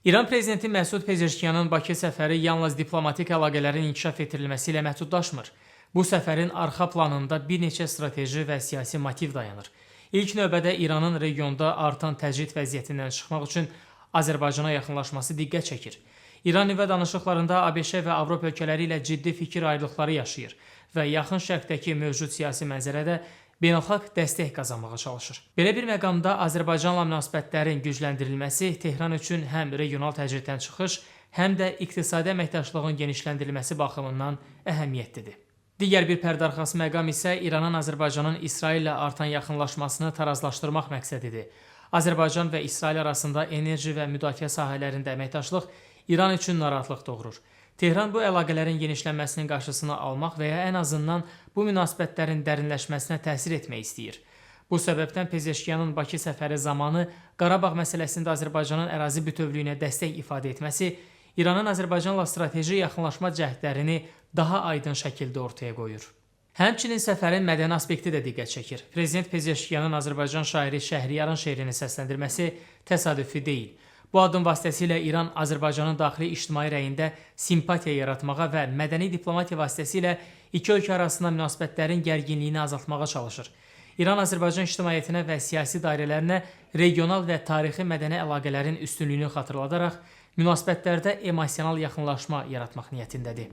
İran prezidenti Məsud Pezeşkiyanın Bakı səfəri yalnız diplomatik əlaqələrin inkişaf etdirilməsi ilə məhdudlaşmır. Bu səfərin arxa planında bir neçə strateji və siyasi motiv dayanır. İlk növbədə İranın regionda artan təcrid vəziyyətindən çıxmaq üçün Azərbaycana yaxınlaşması diqqət çəkir. İran nüvə danışıqlarında ABŞ və Avropa ölkələri ilə ciddi fikir ayrılıqları yaşayır və yaxın şərqdəki mövcud siyasi mənzərədə beynəlxalq dəstək qazanmağa çalışır. Belə bir məqamda Azərbaycanla münasibətlərin gücləndirilməsi Tehran üçün həm regional təcriddən çıxış, həm də iqtisadi əməkdaşlığın genişləndirilməsi baxımından əhəmiyyətlidir. Digər bir pərdəarxası məqam isə İranın Azərbaycanın İsrail ilə artan yaxınlaşmasını tarazlaşdırmaq məqsədidir. Azərbaycan və İsrail arasında enerji və müdafiə sahələrində əməkdaşlıq İran üçün narahatlıq doğurur. Tehran bu əlaqələrin genişlənməsinin qarşısını almaq və ya ən azından bu münasibətlərin dərinləşməsinə təsir etmək istəyir. Bu səbəbdən Pezeşkiyanın Bakı səfəri zamanı Qarabağ məsələsində Azərbaycanın ərazi bütövlüyünə dəstək ifadə etməsi İranın Azərbaycanla strateji yaxınlaşma cəhdlərini daha aydın şəkildə ortaya qoyur. Həmçinin səfərin mədəni aspekti də diqqət çəkir. Prezident Pezeşkiyanın Azərbaycan şairi Şəhriyarın şeirini səsləndirməsi təsadüfi deyil. Bu addım vasitəsilə İran Azərbaycanın daxili ictimai rəyində simpatiya yaratmağa və mədəni diplomatiya vasitəsilə iki ölkə arasında münasibətlərin gərginliyini azaltmağa çalışır. İran Azərbaycan ictimaiyyətinə və siyasi dairələrinə regional və tarixi mədəni əlaqələrin üstünlüyünü xatırladaraq münasibətlərdə emosional yaxınlaşma yaratmaq niyyətindədir.